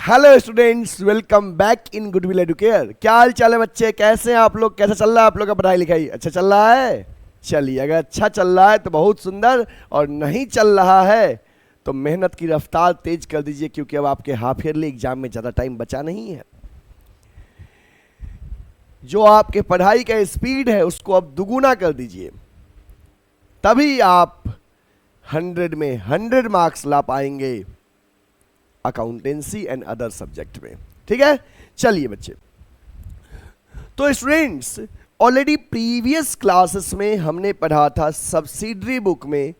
Hello students, welcome back in goodwill Educare. क्या हाल चाल है बच्चे? कैसे हैं आप लोग? कैसा चल रहा है आप लोग का पढ़ाई लिखाई? अच्छा चल रहा है? चलिए, अगर अच्छा चल रहा है तो बहुत सुंदर, और नहीं चल रहा है तो मेहनत की रफ्तार तेज कर दीजिए, क्योंकि अब आपके हाफ ईयरली एग्जाम में ज़्यादा टाइम बचा नहीं है। जो आपके पढ़ाई का स्पीड है उसको अब दुगुना कर दीजिए, तभी आप 100 में 100 मार्क्स ला पाएंगे अकाउंटेंसी एंड अदर सब्जेक्ट में। ठीक है, चलिए बच्चे। तो स्टूडेंट्स, ऑलरेडी प्रीवियस क्लासेस में हमने पढ़ा था सब्सिडरी बुक में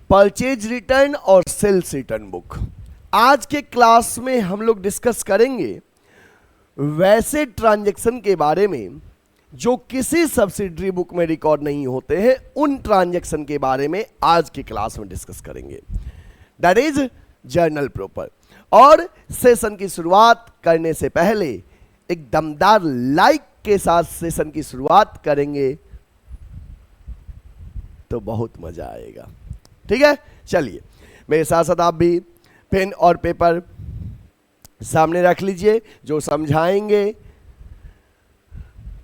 परचेज रिटर्न और सेल्स रिटर्न बुक। आज के क्लास में हम लोग डिस्कस करेंगे वैसे ट्रांजैक्शन के बारे में जो किसी सब्सिडरी बुक में रिकॉर्ड नहीं होते हैं। उन ट्रांजैक्शन के बारे में आज की क्लास में डिस्कस करेंगे, दैट इज जर्नल प्रॉपर। और सेशन की शुरुआत करने से पहले एक दमदार लाइक के साथ सेशन की शुरुआत करेंगे तो बहुत मजा आएगा। ठीक है, चलिए मेरे साथ साथ आप भी पेन और पेपर सामने रख लीजिए। जो समझाएंगे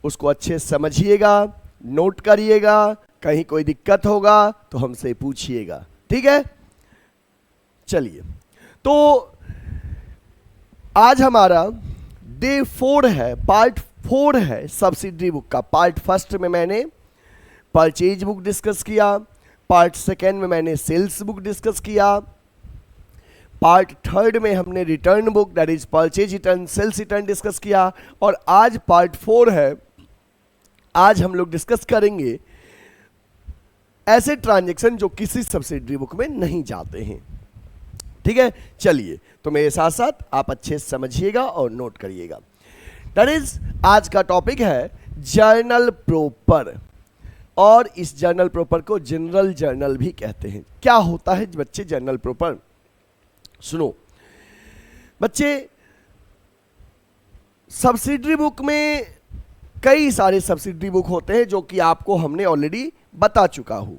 उसको अच्छे से समझिएगा, नोट करिएगा। कहीं कोई दिक्कत होगा तो हमसे पूछिएगा। ठीक है, चलिए। तो आज हमारा डे 4 है, पार्ट 4 है सब्सिडरी बुक का। पार्ट फर्स्ट में मैंने परचेज बुक डिस्कस किया, पार्ट सेकेंड में मैंने सेल्स बुक डिस्कस किया, पार्ट थर्ड में हमने return book that is purchase return sales return discuss किया, और आज पार्ट 4 है। आज हम लोग डिस्कस करेंगे ऐसे ट्रांजैक्शन जो किसी सब्सिडरी बुक में नहीं जाते हैं। ठीक है, चलिए। तो मेरे साथ साथ आप अच्छे से समझिएगा और नोट करिएगा। दैट इज आज का टॉपिक है जर्नल प्रॉपर, और इस जर्नल प्रॉपर को जनरल जर्नल भी कहते हैं। क्या होता है बच्चे जर्नल प्रॉपर? सुनो बच्चे, सब्सिडरी बुक में कई सारे सब्सिडरी बुक होते हैं जो कि आपको हमने ऑलरेडी बता चुका हूं।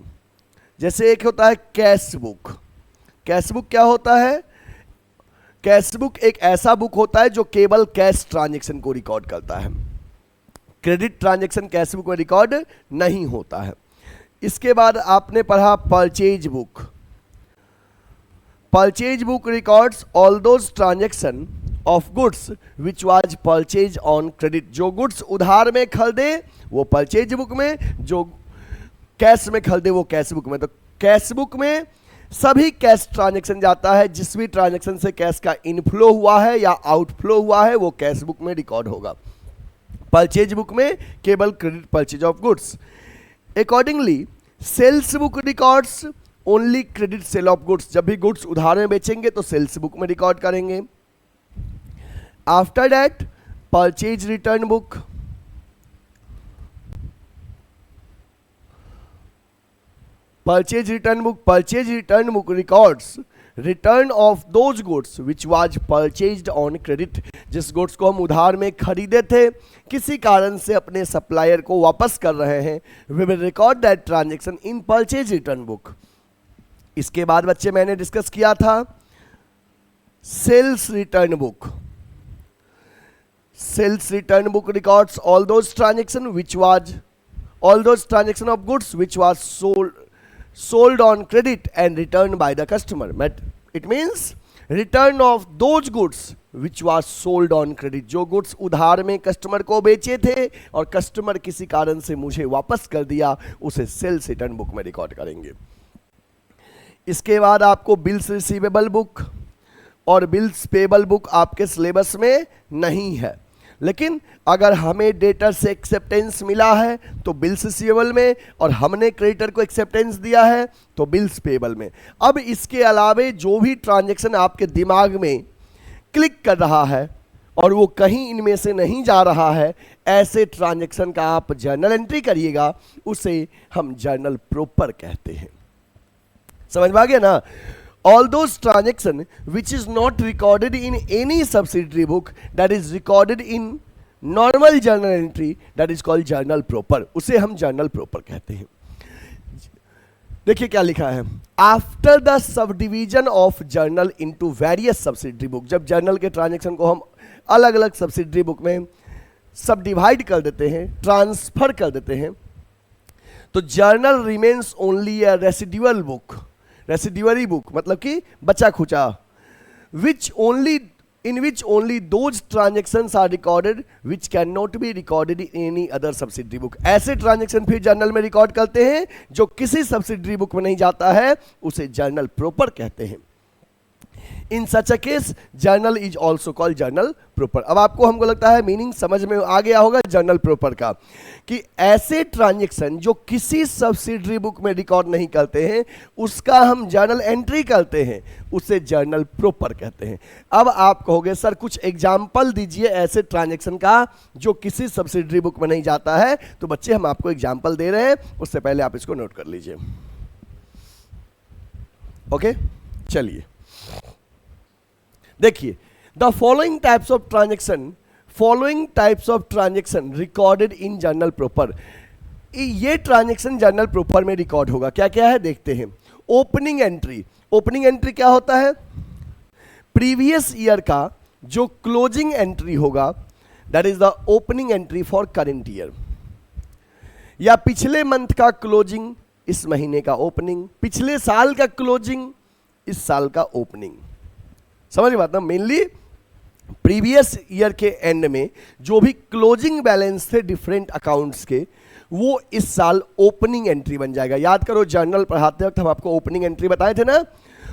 जैसे एक होता है कैश बुक। कैश बुक क्या होता है? कैश बुक एक ऐसा बुक होता है जो केवल कैश ट्रांजैक्शन को रिकॉर्ड करता है। क्रेडिट ट्रांजैक्शन कैश बुक में रिकॉर्ड नहीं होता है। इसके बाद आपने पढ़ा purchase book. Purchase book records all those transaction of goods which was purchase on credit. जो गुड्स उधार में खरीदे वो परचेज बुक में, जो कैश में खरीदे वो कैश बुक में। तो कैश बुक में सभी कैश ट्रांजैक्शन जाता है। जिस भी ट्रांजैक्शन से कैश का इनफ्लो हुआ है या आउटफ्लो हुआ है वो कैश बुक में रिकॉर्ड होगा। परचेज बुक में केवल credit purchase of goods. Accordingly sales book records only credit sale of goods. जब भी गुड्स उधार में बेचेंगे तो सेल्स बुक में रिकॉर्ड करेंगे। After that purchase return book. Purchase return book records return of those goods which was purchased on credit. जिस goods को हम उधार में खरीदे थे, किसी कारण से अपने सप्लायर को वापस कर रहे हैं, we will record that transaction in purchase return book. इसके बाद बच्चे मैंने डिस्कस किया था sales return book. Sales return book records all those transaction of goods which was sold on credit and returned by the customer. It means return of those goods which was sold on credit. जो goods उधार में customer को बेचे थे और customer किसी कारण से मुझे वापस कर दिया, उसे सेल्स रिटर्न बुक में रिकॉर्ड करेंगे। इसके बाद आपको बिल्स रिसीवेबल बुक और बिल्स पेबल बुक आपके सिलेबस में नहीं है, लेकिन अगर हमें डेटर से एक्सेप्टेंस मिला है तो बिल्स रिसीवेबल में, और हमने क्रेडिटर को एक्सेप्टेंस दिया है तो बिल्स पेबल में। अब इसके अलावे जो भी ट्रांजैक्शन आपके दिमाग में क्लिक कर रहा है और वो कहीं इनमें से नहीं जा रहा है, ऐसे ट्रांजैक्शन का आप जर्नल एंट्री करिएगा, उसे हम जर्नल प्रॉपर कहते हैं। समझ में आ गया ना? All those transaction which is not recorded in any subsidiary book that is recorded in normal journal entry that is called journal proper, उसे हम journal proper कहते हैं। देखिए क्या लिखा है, after the sub division of journal into various subsidiary book, जब journal के ट्रांजेक्शन को हम अलग अलग सब्सिडरी बुक में सब डिवाइड कर देते हैं, ट्रांसफर कर देते हैं, तो journal remains only a residual book, residuary book मतलब कि बचा खुचा, which only in which only those transactions are recorded which cannot be recorded in any other subsidiary book. ऐसे ट्रांजेक्शन फिर जर्नल में रिकॉर्ड करते हैं जो किसी सब्सिडरी बुक में नहीं जाता है, उसे जर्नल प्रॉपर कहते हैं. In such a case journal is also called journal proper. अब आपको हमको लगता है मीनिंग समझ में आ गया होगा जर्नल प्रॉपर का, कि ऐसे ट्रांजेक्शन जो किसी सब्सिडरी बुक में रिकॉर्ड नहीं करते हैं उसका हम जर्नल एंट्री करते हैं, उसे जर्नल प्रॉपर कहते हैं. अब आप कहोगे सर कुछ एग्जाम्पल दीजिए ऐसे ट्रांजेक्शन का जो किसी सब्सिडरी बुक में नहीं जाता है. तो बच्चे हम आपको एग्जाम्पल दे रहे हैं, उससे पहले आप इसको नोट कर लीजिए. ओके चलिए देखिए, the following types of transaction recorded in journal proper. ये ट्रांजेक्शन जर्नल प्रॉपर में रिकॉर्ड होगा. क्या क्या है देखते हैं. Opening entry. ओपनिंग एंट्री क्या होता है, प्रीवियस ईयर का जो क्लोजिंग एंट्री होगा, that is the opening entry for current year. या पिछले मंथ का क्लोजिंग, इस महीने का ओपनिंग. पिछले साल का क्लोजिंग, इस साल का ओपनिंग. समझ बात ना. मेनली प्रीवियस ईयर के एंड में जो भी क्लोजिंग बैलेंस थे डिफरेंट अकाउंट्स के, वो इस साल ओपनिंग एंट्री बन जाएगा. याद करो जर्नल पढ़ाते वक्त हम आपको ओपनिंग एंट्री बताए थे ना,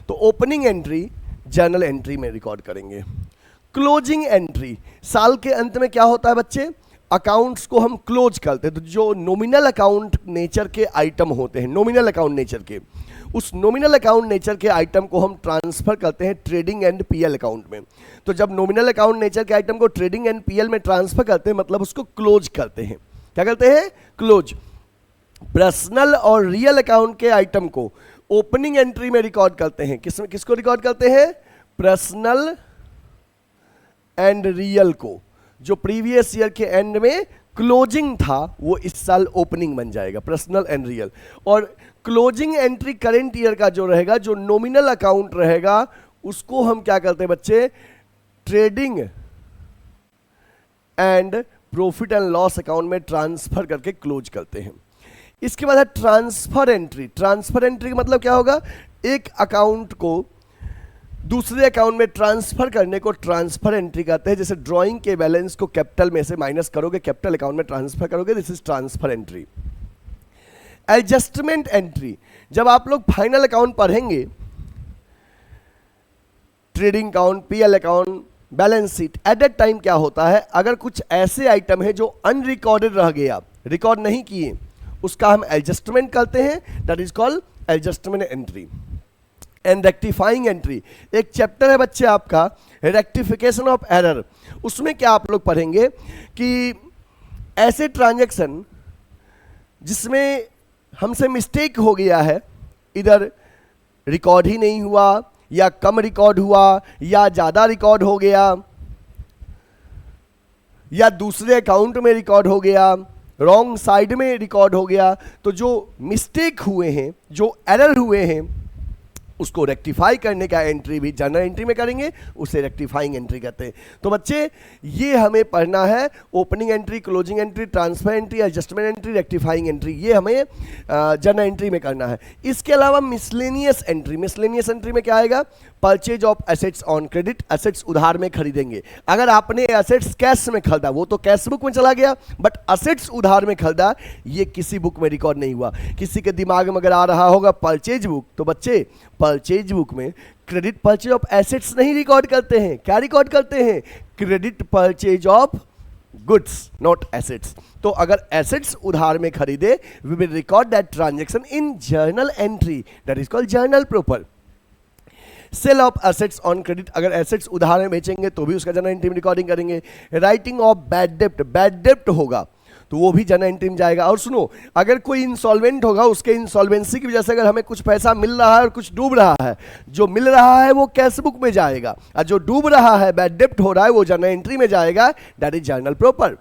तो ओपनिंग एंट्री जर्नल एंट्री में रिकॉर्ड करेंगे. क्लोजिंग एंट्री, साल के अंत में क्या होता है बच्चे, अकाउंट्स को हम क्लोज करते हैं. तो जो नॉमिनल अकाउंट नेचर के आइटम होते हैं, नॉमिनल अकाउंट नेचर के, उस नॉमिनल अकाउंट नेचर के आइटम को हम ट्रांसफर करते हैं ट्रेडिंग एंड पीएल अकाउंट में. तो जब नॉमिनल अकाउंट नेचर के आइटम को ट्रेडिंग एंड पीएल में ट्रांसफर करते हैं, मतलब उसको क्लोज करते हैं. क्या करते हैं, क्लोज. पर्सनल और रियल अकाउंट के आइटम को ओपनिंग एंट्री में रिकॉर्ड करते हैं. किसको रिकॉर्ड करते हैं, पर्सनल एंड रियल को. जो प्रीवियस ईयर के एंड में क्लोजिंग था वो इस साल ओपनिंग बन जाएगा, पर्सनल एंड रियल. और क्लोजिंग एंट्री करेंट ईयर का जो रहेगा, जो नॉमिनल अकाउंट रहेगा, उसको हम क्या करते हैं बच्चे, trading and profit and loss account में ट्रांसफर करके क्लोज करते हैं. इसके बाद है ट्रांसफर एंट्री. ट्रांसफर एंट्री का मतलब क्या होगा, एक अकाउंट को दूसरे अकाउंट में ट्रांसफर करने को ट्रांसफर एंट्री कहते हैं. जैसे ड्राइंग के बैलेंस को कैपिटल में से माइनस करोगे, कैपिटल अकाउंट में ट्रांसफर करोगे, this is transfer entry. Adjustment entry, जब आप लोग फाइनल अकाउंट पढ़ेंगे, trading account, PL account, balance sheet, at that time क्या होता है, अगर कुछ ऐसे आइटम है जो अनरिकॉर्डेड रह गया, रिकॉर्ड नहीं किए, उसका हम एडजस्टमेंट करते हैं, that is called adjustment entry. And rectifying entry, एक चैप्टर है बच्चे आपका रेक्टिफिकेशन ऑफ एरर. उसमें क्या आप लोग पढ़ेंगे कि ऐसे ट्रांजैक्शन जिसमें हमसे मिस्टेक हो गया है, इधर रिकॉर्ड ही नहीं हुआ, या कम रिकॉर्ड हुआ, या ज़्यादा रिकॉर्ड हो गया, या दूसरे अकाउंट में रिकॉर्ड हो गया, रॉन्ग साइड में रिकॉर्ड हो गया. तो जो मिस्टेक हुए हैं, जो एरर हुए हैं, उसको रेक्टिफाई करने का एंट्री भी जर्नल एंट्री में करेंगे, उसे रेक्टिफाइंग एंट्री कहते हैं. तो बच्चे ये हमें पढ़ना है, opening entry, closing entry, transfer entry, adjustment entry, rectifying entry, ये हमें जर्नल एंट्री में करना है. इसके अलावा मिसलेनियस एंट्री. मिसलेनियस एंट्री में क्या आएगा, purchase of assets on credit. Assets उधार में खरीदेंगे. अगर आपने एसेट्स कैश में खरीदा, वो तो कैश बुक में चला गया, बट एसेट्स उधार में खरीदा, ये किसी बुक में रिकॉर्ड नहीं हुआ. किसी के दिमाग में अगर आ रहा होगा परचेज बुक, तो बच्चे परचेज बुक में क्रेडिट परचेज ऑफ एसेट्स नहीं रिकॉर्ड करते हैं. क्या रिकॉर्ड करते हैं, credit purchase of goods, not assets. तो अगर एसेट्स उधार में खरीदे, we will record that transaction in journal entry, that is called journal proper. Cell of assets on credit, अगर एसेट्स उधार में बेचेंगे तो भी उसका जर्नल एंट्री में रिकॉर्डिंग करेंगे. Writing of bad dept, bad डेप्ट होगा तो वो भी जर्नल एंट्री में जाएगा. और सुनो, अगर कोई इंसॉल्वेंट होगा, उसके इंसॉल्वेंसी की वजह से अगर हमें कुछ पैसा मिल रहा है और कुछ डूब रहा है, जो मिल रहा है वो कैश बुक में जाएगा, और जो डूब रहा है, बैड डेप्ट हो रहा है, वो जर्नल एंट्री में जाएगा, that is journal proper.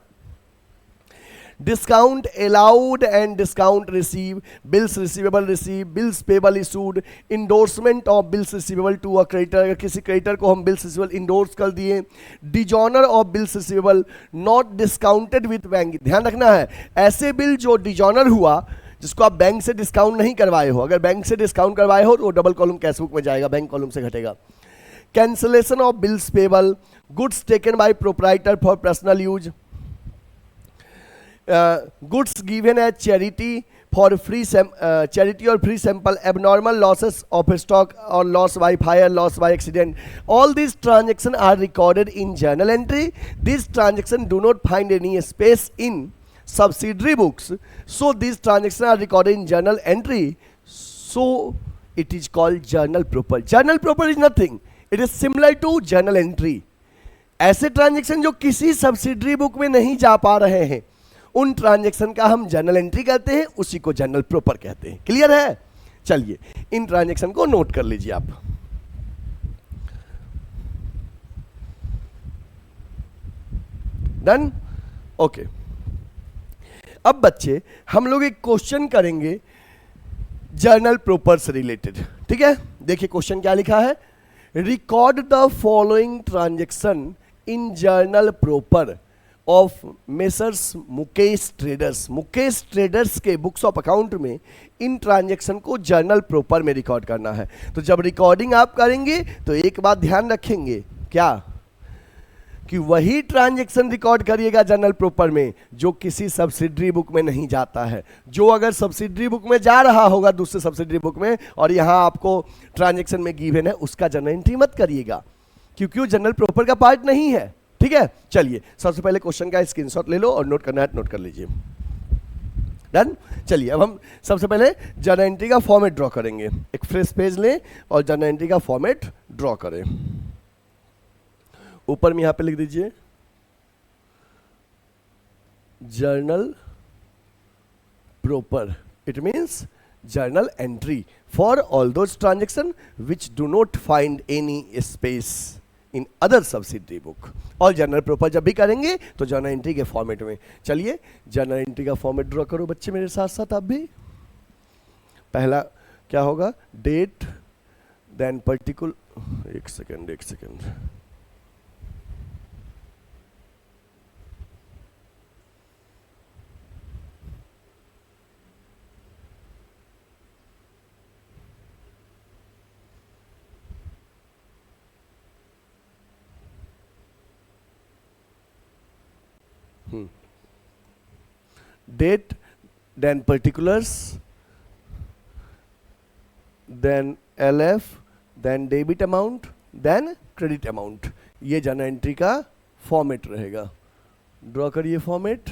Discount allowed and discount receive, bills receivable receive, bills payable issued, endorsement of bills receivable to a creditor, अगर किसी क्रेडिटर को हम बिल्स रिसीवेबल इंडोर्स कर दिए, dishonoured of bills receivable not discounted with bank. ध्यान रखना है, ऐसे बिल जो डिजॉनर हुआ जिसको आप बैंक से डिस्काउंट नहीं करवाए हो, अगर बैंक से डिस्काउंट करवाए हो तो वो डबल कॉलम कैशबुक में जाएगा, बैंक कॉलम से घटेगा। Cancellation of bills payable, goods taken by proprietor for personal use, goods given as charity for free charity और free sample, abnormal losses of stock और loss by fire, loss by accident, all these transactions are recorded in journal entry. These transactions do not find any space in subsidiary books, so these transactions are recorded in journal entry, so it is called journal proper. Journal proper is nothing, it is similar to journal entry. ऐसे transaction जो किसी subsidiary book में नहीं जा पा रहे हैं उन ट्रांजेक्शन का हम जर्नल एंट्री कहते हैं, उसी को जर्नल प्रॉपर कहते हैं। क्लियर है? चलिए इन ट्रांजेक्शन को नोट कर लीजिए आप। डन? ओके। अब बच्चे हम लोग एक क्वेश्चन करेंगे जर्नल प्रॉपर से रिलेटेड, ठीक है? देखिए क्वेश्चन क्या लिखा है, record the following transaction in journal proper off messrs Mukesh traders. Mukesh traders के बुक्स ऑफ अकाउंट में इन ट्रांजेक्शन को जर्नल प्रॉपर में रिकॉर्ड करना है। तो जब रिकॉर्डिंग आप करेंगे तो एक बात ध्यान रखेंगे, क्या कि वही ट्रांजेक्शन रिकॉर्ड करिएगा जर्नल प्रॉपर में जो किसी सब्सिडरी बुक में नहीं जाता है। जो अगर सब्सिडरी बुक में जा रहा होगा दूसरे सब्सिडरी बुक में और यहाँ आपको ट्रांजेक्शन में गिवन है, उसका जर्नल एंट्री मत करिएगा क्योंकि वो जर्नल प्रॉपर का पार्ट नहीं है। ठीक है? चलिए सबसे पहले क्वेश्चन का स्क्रीनशॉट ले लो और नोट करना है नोट कर लीजिए। डन? चलिए अब हम सबसे पहले जर्नल एंट्री का फॉर्मेट ड्रॉ करेंगे। एक फ्रेश पेज लें और जर्नल एंट्री का फॉर्मेट ड्रॉ करें। ऊपर में यहां पे लिख दीजिए journal proper, it means journal entry for all those transaction which do not find any space in other subsidiary book. और जर्नल प्रॉपर जब भी करेंगे तो जर्नल एंट्री के फॉर्मेट में। चलिए जर्नल एंट्री का फॉर्मेट ड्रॉ करो बच्चे मेरे साथ साथ आप भी। पहला क्या होगा, डेट, देन पर्टिकुलर, एक second, date, then particulars, then LF, then debit amount, then credit amount। ये जर्नल एंट्री का फॉर्मेट रहेगा। ड्रॉ करिए format.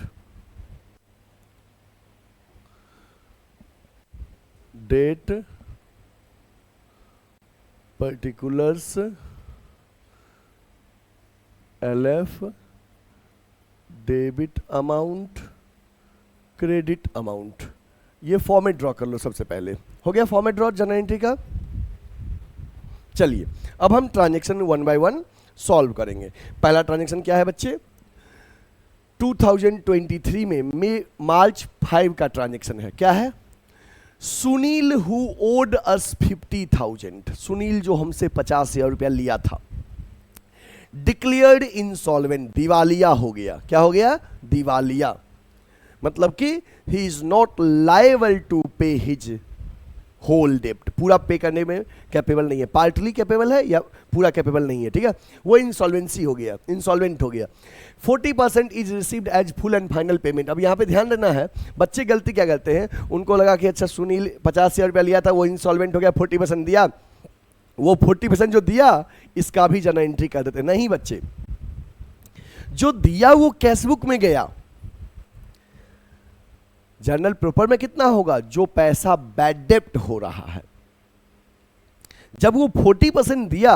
Date, particulars, LF, debit amount, credit amount. ये फॉर्मेट ड्रॉ कर लो सबसे पहले। हो गया फॉर्मेट ड्रॉ जर्नल एंट्री का। चलिए अब हम transaction one by one solve करेंगे। पहला ट्रांजेक्शन क्या है बच्चे, 2023 में मार्च 5 का ट्रांजेक्शन है। क्या है, सुनील हु ओड अस 50,000, सुनील जो हमसे 50,000 रुपया लिया था, डिक्लेयर्ड इंसॉल्वेंट, दिवालिया हो गया। क्या हो गया, दिवालिया। मतलब कि he is not liable to pay his whole डेप्ट, पूरा पे करने में कैपेबल नहीं है, पार्टली कैपेबल है या पूरा कैपेबल नहीं है। ठीक है, वो इंसॉल्वेंसी हो गया, इंसॉल्वेंट हो गया। 40% is received as full and final payment. अब यहाँ पे ध्यान देना है, बच्चे गलती क्या करते हैं, उनको लगा कि अच्छा सुनील 50,000 रुपया लिया था, वो इंसॉल्वेंट हो गया, 40% दिया, वो 40% जो दिया इसका भी जर्नल एंट्री कर देते। नहीं बच्चे, जो दिया वो कैशबुक में गया, जर्नल प्रॉपर में कितना होगा, जो पैसा बैड डेप्ट हो रहा है। जब वो 40% दिया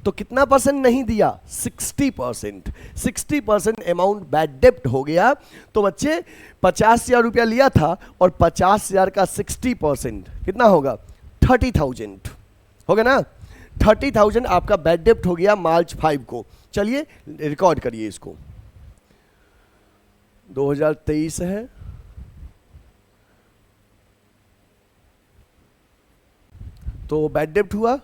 तो कितना परसेंट नहीं दिया, 60%। 60% अमाउंट बैड डेप्ट हो गया। तो बच्चे 50,000 रुपया लिया था और 50,000 का 60% कितना होगा, 30,000 होगा ना। 30,000 आपका बैड डेप्ट हो गया मार्च 5 को। चलिए रिकॉर्ड करिए इसको। 2023 है, तो बैड डेप्ट हुआ,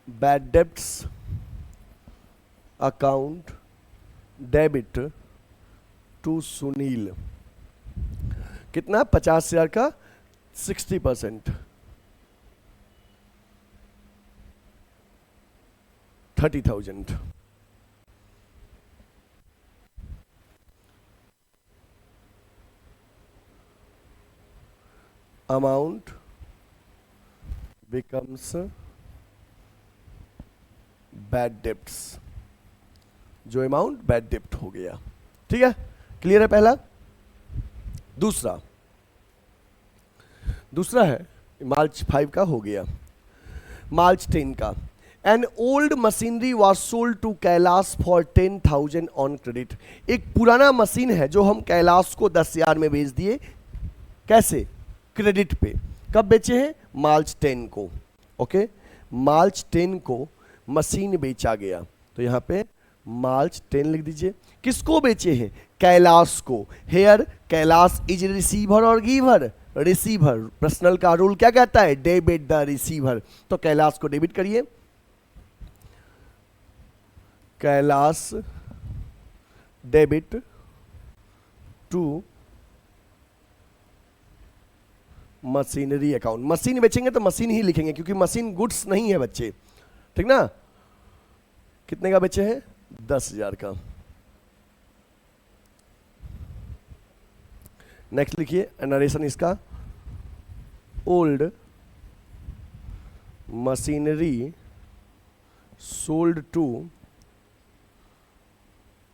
bad debts account debit to Sunil, कितना? 50,000 का 60%, 30,000। अमाउंट बिकम्स बैड डेप्ट्स, जो अमाउंट बैड डेप्ट हो गया। ठीक है, क्लियर है पहला। दूसरा है मार्च 5 का हो गया। मार्च 10 का, an old machinery was sold to Kailash for 10,000 on credit. एक पुराना मशीन है जो हम कैलाश को 10,000 में बेच दिए। कैसे? क्रेडिट पे। कब बेचे हैं? मार्च 10 को। ओके, मार्च 10 को मशीन बेचा गया, तो यहां पे मार्च 10 लिख दीजिए। किसको बेचे हैं? कैलाश को। हेयर कैलाश इज रिसीवर और गिवर, रिसीवर। पर्सनल का रूल क्या कहता है? Debit the receiver. तो कैलाश को डेबिट करिए, Kailash debit to machinery account. Machine बेचेंगे तो मशीन ही लिखेंगे, क्योंकि मशीन गुड्स नहीं है बच्चे, ठीक ना। कितने का बेचे हैं? 10,000 का। नेक्स्ट लिखिए नरेशन इसका, old machinery sold to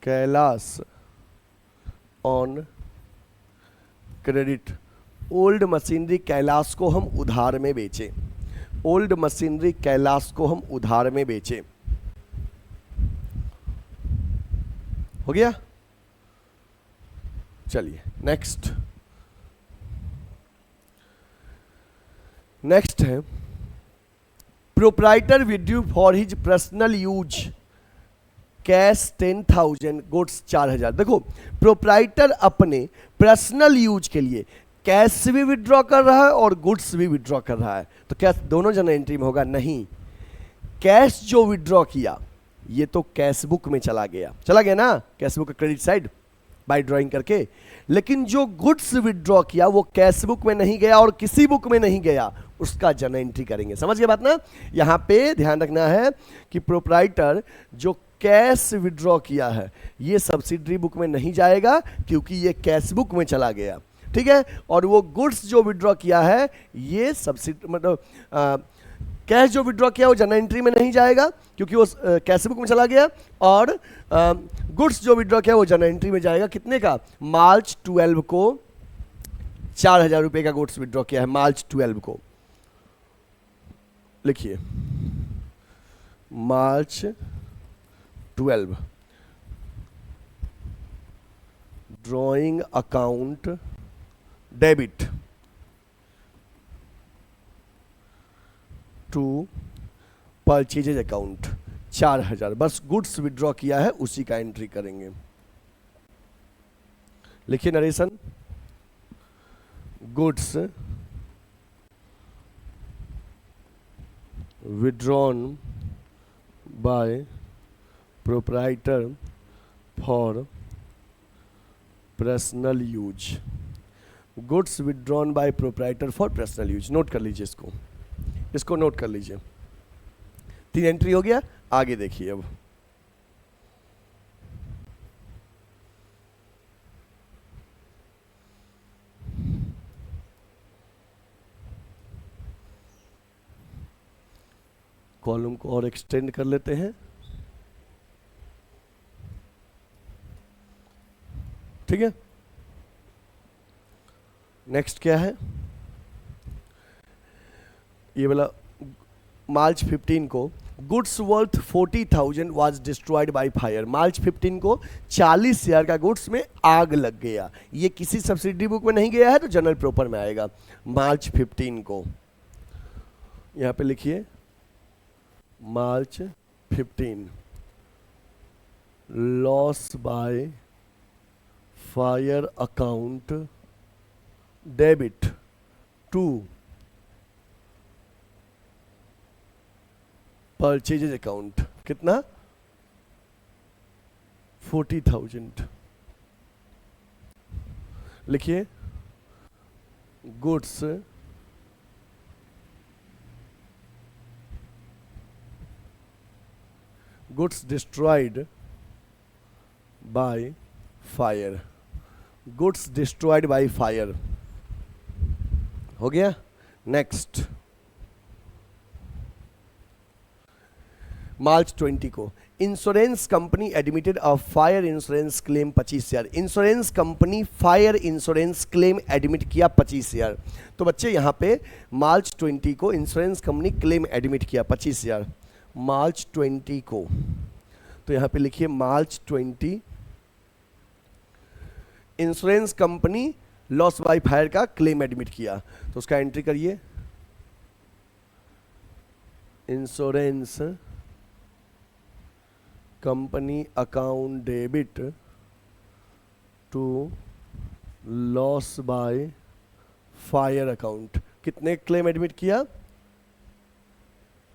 Kailash on credit. Old machinery Kailash को हम उधार में बेचे, ओल्ड मशीनरी कैलाश को हम उधार में बेचे। हो गया? चलिए नेक्स्ट है proprietor withdrew for his personal use cash 10,000 goods 4,000। देखो, प्रोप्राइटर अपने पर्सनल यूज के लिए कैश भी विड्रॉ कर रहा है और गुड्स भी विड्रॉ कर रहा है, तो क्या दोनों जन एंट्री में होगा? नहीं। कैश जो विड्रॉ किया ये तो कैश बुक में चला गया ना, cash book credit side by drawing करके। लेकिन जो गुड्स विड्रॉ किया वो कैश बुक में नहीं गया और किसी बुक में नहीं गया, उसका जन एंट्री करेंगे। समझ गए बात ना? यहां पे ध्यान रखना है कि प्रोप्राइटर जो कैश विड्रॉ किया है ये सब्सिडरी बुक में नहीं जाएगा, क्योंकि ये कैश बुक में चला गया, ठीक है। और वो गुड्स जो विड्रॉ किया है ये सब्सिडी मतलब कैश जो विड्रॉ किया वो जनरल एंट्री में नहीं जाएगा, क्योंकि वो कैश बुक में चला गया। और गुड्स जो विड्रॉ किया वो जनरल एंट्री में जाएगा। कितने का? मार्च 12 को 4,000 रुपए का गुड्स विड्रॉ किया है, मार्च 12 को। लिखिए March 12 drawing account debit to purchases account 4,000। बस गुड्स विड्रॉ किया है उसी का एंट्री करेंगे। लिखिए narration, goods withdrawn by proprietor for personal use। Goods withdrawn by proprietor for personal use। Note कर लीजिए इसको नोट कर लीजिए। 3 एंट्री हो गया। आगे देखिए अब कॉलम को और एक्सटेंड कर लेते हैं, ठीक है। नेक्स्ट क्या है? ये वाला मार्च 15 को goods worth 40,000 was destroyed by fire. March 15 को 40,000 का गुड्स में आग लग गया। ये किसी सब्सिडी बुक में नहीं गया है तो जनरल प्रॉपर में आएगा। मार्च 15 को यहां पे लिखिए March 15 loss by fire account debit to purchases account. कितना? 40,000। लिखिए goods destroyed by fire. Goods destroyed by fire हो गया। नेक्स्ट, मार्च 20 को insurance company admitted a fire insurance claim 25,000। Insurance company fire insurance claim admit किया 25,000। तो बच्चे यहाँ पे मार्च 20 को इंश्योरेंस कंपनी क्लेम एडमिट किया 25,000, मार्च 20 को। तो यहाँ पे लिखिए March 20 insurance company loss by fire का क्लेम एडमिट किया। तो उसका एंट्री करिए, insurance company account debit to loss by fire account. कितने क्लेम एडमिट किया?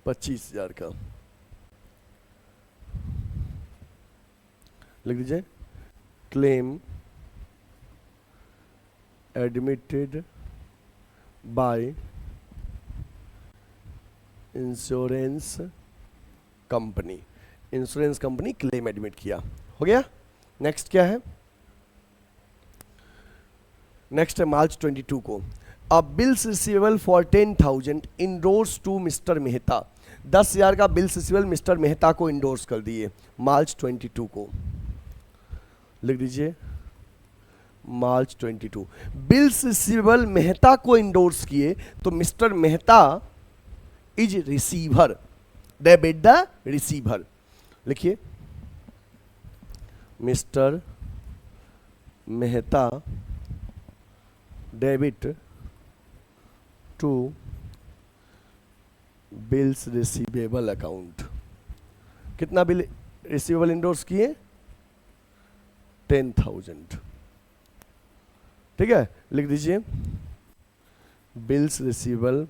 25,000 का। लिख दीजिए claim admitted by insurance company. Insurance company claim admit किया। हो गया। नेक्स्ट क्या है? नेक्स्ट है मार्च 22 को a bills receivable for 10,000 endorse to mister Mehta. 10,000 का बिल्स रिसीवेबल मिस्टर मेहता को इंडोर्स कर दिए मार्च 22 को। लिख दीजिए मार्च 22 बिल्स रिसीवेबल मेहता को इंडोर्स किए, तो mister Mehta is receiver, debit the receiver. लिखिए mister Mehta debit to bills receivable account. कितना बिल रिसीवेबल इंडोर्स किए? 10,000। ठीक है, लिख दीजिए bills receivable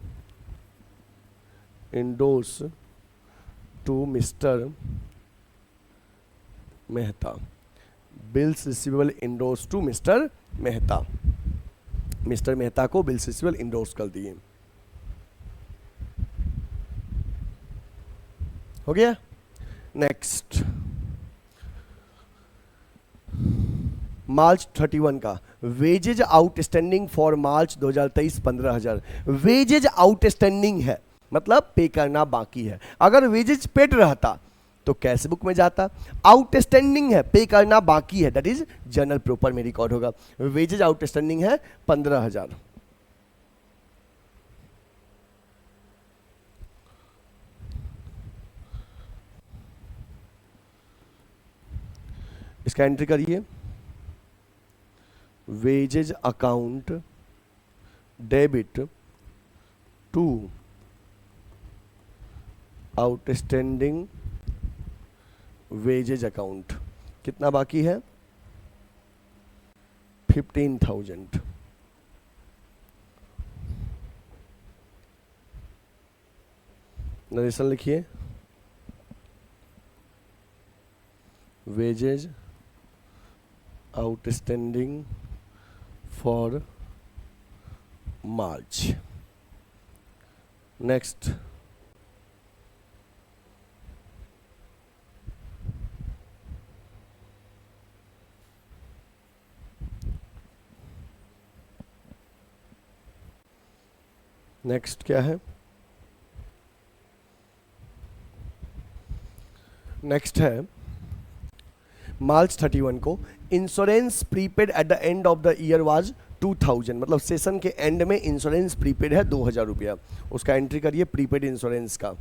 endorsed to mister Mehta. Bills receivable endorsed to mister Mehta. Mister Mehta को बिल्स रिसीवेबल इंडोर्स कर दिए। हो गया। नेक्स्ट मार्च 31 का wages outstanding for March 2023 15,000। Wages outstanding है मतलब पे करना बाकी है। अगर वेजेज पेड रहता तो कैश बुक में जाता, आउटस्टैंडिंग है पे करना बाकी है, दैट इज जर्नल प्रॉपर में रिकॉर्ड होगा। वेजेज आउटस्टैंडिंग है 15,000। इसका एंट्री करिए wages account debit to outstanding wages account. कितना बाकी है? 15,000। नरेशन लिखिए wages outstanding for March. Next next क्या है? नेक्स्ट है मार्च 31 को insurance prepaid at the end of the year was 2,000। मतलब सेशन के एंड में इंश्योरेंस प्रीपेड है 2,000 रुपया। उसका एंट्री करिए प्रीपेड इंश्योरेंस का।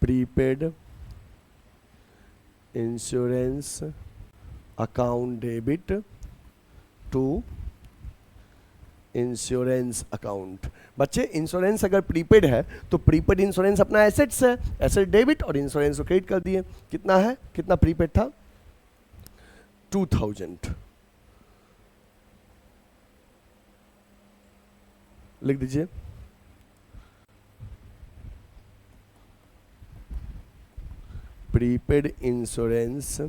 Prepaid insurance account debit to insurance account. बच्चे इंश्योरेंस अगर प्रीपेड है तो प्रीपेड इंश्योरेंस अपना एसेट्स है, एसेट डेबिट और इंश्योरेंस को क्रेडिट कर दिए। कितना है, कितना प्रीपेड था, 2000 लिख दीजिए। Prepaid insurance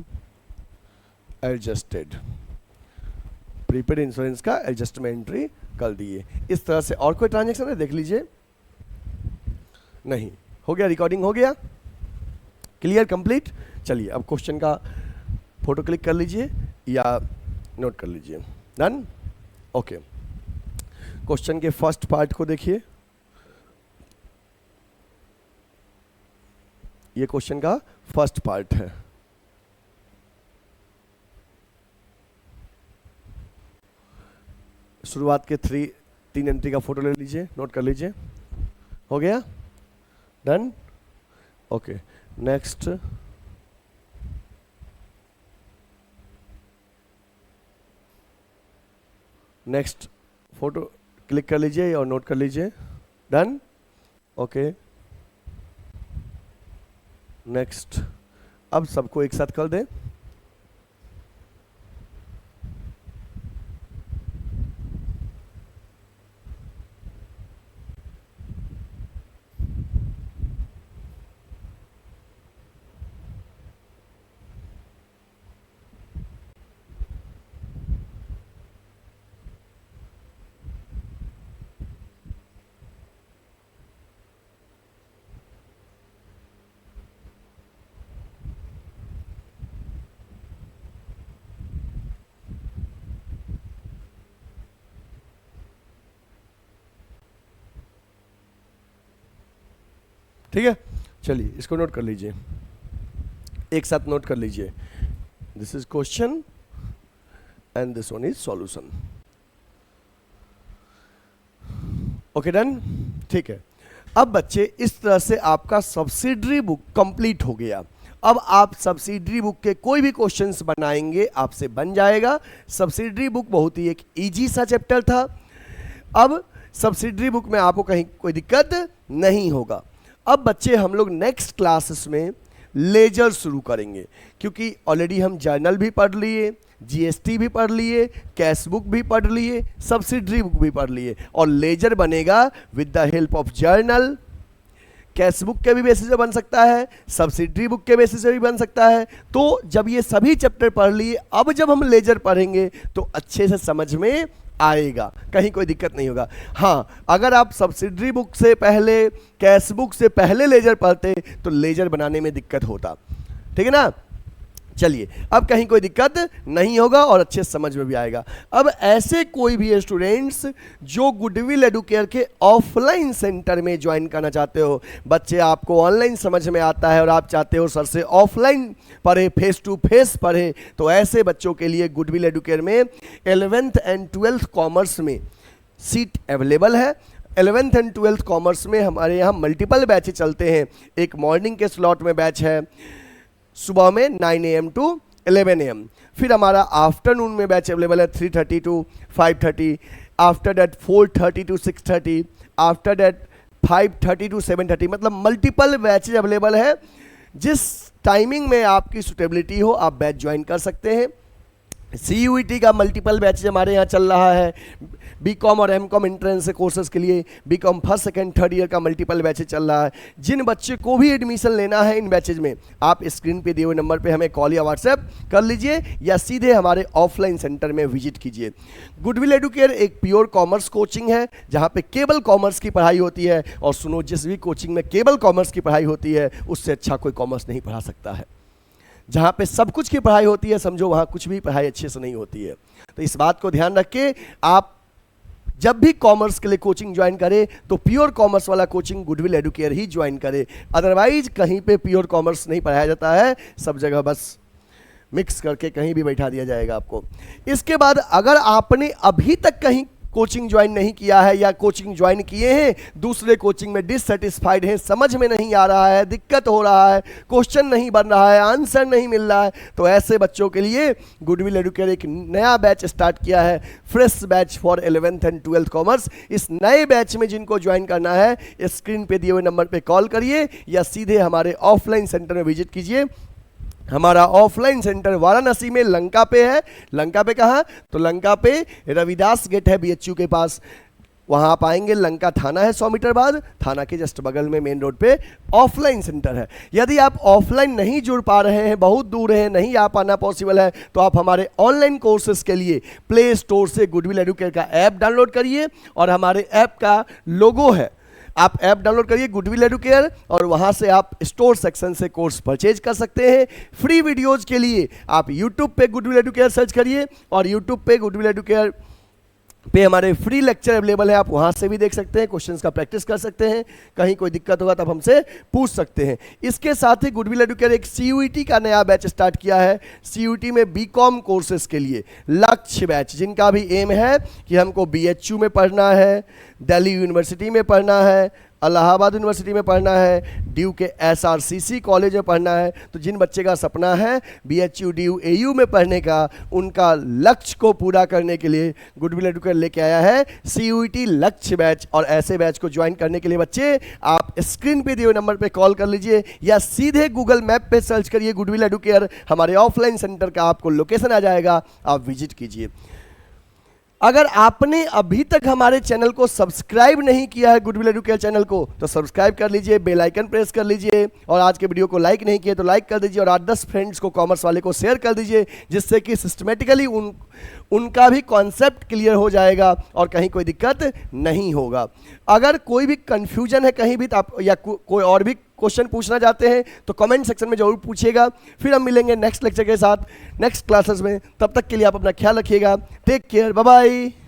adjusted, prepaid insurance का एडजस्टमेंट एंट्री कर दिए। इस तरह से और कोई ट्रांजैक्शन है, देख लीजिए। नहीं, हो गया, रिकॉर्डिंग हो गया, क्लियर, कंप्लीट। चलिए अब क्वेश्चन का फोटो क्लिक कर लीजिए या नोट कर लीजिए। Done, okay. क्वेश्चन के फर्स्ट पार्ट को देखिए, ये क्वेश्चन का फर्स्ट पार्ट है। शुरुआत के 3 एंट्री का फोटो ले लीजिए, नोट कर लीजिए। हो गया, done, okay. Next, next photo click कर लीजिए और नोट कर लीजिए। Done, okay. नेक्स्ट, अब सबको एक साथ कर दें। ठीक है, चलिए इसको नोट कर लीजिए, एक साथ नोट कर लीजिए। This is question and this one is solution. Okay, done, ठीक है। अब बच्चे इस तरह से आपका सब्सिडरी बुक कंप्लीट हो गया। अब आप सब्सिडरी बुक के कोई भी क्वेश्चंस बनाएंगे आपसे बन जाएगा। सब्सिडरी बुक बहुत ही एक इजी सा चैप्टर था। अब सब्सिडरी बुक में आपको कहीं कोई दिक्कत नहीं होगा। अब बच्चे हम लोग नेक्स्ट क्लासेस में लेजर शुरू करेंगे, क्योंकि ऑलरेडी हम जर्नल भी पढ़ लिए, जीएसटी भी पढ़ लिए, कैश बुक भी पढ़ लिए, सब्सिडरी बुक भी पढ़ लिए, और लेजर बनेगा with the help of journal. Cash book के भी बेसिस पे बन सकता है, सब्सिडरी बुक के बेसिस पे भी बन सकता है। तो जब ये सभी चैप्टर पढ़ लिए, अब जब हम लेजर पढ़ेंगे तो अच्छे से समझ में आएगा, कहीं कोई दिक्कत नहीं होगा। हाँ, अगर आप सब्सिडरी बुक से पहले, कैश बुक से पहले लेजर पढ़ते तो लेजर बनाने में दिक्कत होता, ठीक है ना। चलिए, अब कहीं कोई दिक्कत नहीं होगा और अच्छे समझ में भी आएगा। अब ऐसे कोई भी स्टूडेंट्स जो गुडविल एडुकेयर के ऑफलाइन सेंटर में ज्वाइन करना चाहते हो, बच्चे आपको ऑनलाइन समझ में आता है और आप चाहते हो सर से ऑफलाइन पढ़े, फेस टू फेस पढ़े, तो ऐसे बच्चों के लिए गुडविल एडुकेयर में 11th एंड 12th कॉमर्स में सीट अवेलेबल है। 11th एंड 12th कॉमर्स में हमारे यहाँ मल्टीपल बैचेज चलते हैं। एक मॉर्निंग के स्लॉट में बैच है सुबह में 9 AM to 11 AM, फिर हमारा आफ्टरनून में बैच अवेलेबल है 3:30 to 5:30, after that 4:30 to 6:30, after that 5:30 to 7:30, मतलब मल्टीपल बैचेज अवेलेबल है। जिस टाइमिंग में आपकी सुटेबिलिटी हो आप बैच ज्वाइन कर सकते हैं। CUET का मल्टीपल बैचेज हमारे यहाँ चल रहा है। बीकॉम और एमकॉम एंट्रेंस कोर्सेज के लिए BCom first second third year का मल्टीपल बैचेज चल रहा है। जिन बच्चे को भी एडमिशन लेना है इन बैचेज में, आप स्क्रीन पे दिए हुए नंबर पे हमें कॉल या व्हाट्सएप कर लीजिए या सीधे हमारे ऑफलाइन सेंटर में विजिट कीजिए। गुडविल एडुकेयर एक प्योर कॉमर्स कोचिंग है जहाँ पे केवल कॉमर्स की पढ़ाई होती है। और सुनो, जिस भी कोचिंग में केवल कॉमर्स की पढ़ाई होती है उससे अच्छा कोई कॉमर्स नहीं पढ़ा सकता है। जहाँ पे सब कुछ की पढ़ाई होती है, समझो वहाँ कुछ भी पढ़ाई अच्छे से नहीं होती है। तो इस बात को ध्यान रख के आप जब भी कॉमर्स के लिए कोचिंग ज्वाइन करें तो प्योर कॉमर्स वाला कोचिंग गुडविल एडुकेयर ही ज्वाइन करें। अदरवाइज कहीं पे प्योर कॉमर्स नहीं पढ़ाया जाता है, सब जगह बस मिक्स करके कहीं भी बैठा दिया जाएगा आपको। इसके बाद अगर आपने अभी तक कहीं कोचिंग ज्वाइन नहीं किया है या कोचिंग ज्वाइन किए हैं, दूसरे कोचिंग में डिससेटिस्फाइड हैं, समझ में नहीं आ रहा है, दिक्कत हो रहा है, क्वेश्चन नहीं बन रहा है, आंसर नहीं मिल रहा है, तो ऐसे बच्चों के लिए गुडविल एडुकेयर एक नया बैच स्टार्ट किया है, fresh batch for 11th and 12th commerce. इस नए बैच में जिनको ज्वाइन करना है, स्क्रीन पे दिए हुए नंबर पे कॉल करिए या सीधे हमारे ऑफलाइन सेंटर में विजिट कीजिए। हमारा ऑफलाइन सेंटर वाराणसी में लंका पे है। लंका पे कहाँ? तो लंका पे रविदास गेट है बीएचयू के पास, वहाँ आप आएंगे, लंका थाना है 100 मीटर बाद, थाना के जस्ट बगल में मेन रोड पे ऑफलाइन सेंटर है। यदि आप ऑफलाइन नहीं जुड़ पा रहे हैं, बहुत दूर हैं, नहीं आ पाना पॉसिबल है, तो आप हमारे ऑनलाइन कोर्सेज के लिए प्ले स्टोर से गुडविल एडुकेयर का ऐप डाउनलोड करिए और हमारे ऐप का लोगो है, आप ऐप डाउनलोड करिए गुडविल एडुकेयर और वहाँ से आप स्टोर सेक्शन से कोर्स परचेज कर सकते हैं। फ्री वीडियोज़ के लिए आप यूट्यूब पे गुडविल एडुकेयर सर्च करिए और यूट्यूब पे गुडविल एडुकेयर पे हमारे फ्री लेक्चर अवेलेबल है, आप वहाँ से भी देख सकते हैं, क्वेश्चंस का प्रैक्टिस कर सकते हैं, कहीं कोई दिक्कत होगा तब हमसे पूछ सकते हैं। इसके साथ ही गुडविल एडुकेयर एक CUET का नया बैच स्टार्ट किया है। CUET में BCom कोर्सेज के लिए लक्ष्य बैच, जिनका भी एम है कि हमको BHU में पढ़ना है, दिल्ली यूनिवर्सिटी में पढ़ना है, इलाहाबाद यूनिवर्सिटी में पढ़ना है, ड्यू के SRCC कॉलेज में पढ़ना है, तो जिन बच्चे का सपना है BHU ड्यू AU में पढ़ने का, उनका लक्ष्य को पूरा करने के लिए गुडविल एडुकेयर लेके आया है CUET लक्ष्य बैच। और ऐसे बैच को ज्वाइन करने के लिए बच्चे आप स्क्रीन पे दिए हुए नंबर पे कॉल कर लीजिए या सीधे गूगल मैप पे सर्च करिए गुडविल एडुकेयर, हमारे ऑफलाइन सेंटर का आपको लोकेशन आ जाएगा, आप विजिट कीजिए। अगर आपने अभी तक हमारे चैनल को सब्सक्राइब नहीं किया है, गुडविल एडुकेयर चैनल को, तो सब्सक्राइब कर लीजिए, बेल आइकन प्रेस कर लीजिए और आज के वीडियो को लाइक नहीं किया तो लाइक कर दीजिए और 8-10 फ्रेंड्स को, कॉमर्स वाले को शेयर कर दीजिए, जिससे कि सिस्टमेटिकली उनका भी कॉन्सेप्ट क्लियर हो जाएगा और कहीं कोई दिक्कत नहीं होगा। अगर कोई भी कंफ्यूजन है कहीं भी, तो आप या कोई और भी क्वेश्चन पूछना चाहते हैं तो कमेंट सेक्शन में जरूर पूछिएगा। फिर हम मिलेंगे नेक्स्ट लेक्चर के साथ, नेक्स्ट क्लासेस में। तब तक के लिए आप अपना ख्याल रखिएगा। Take care, bye bye.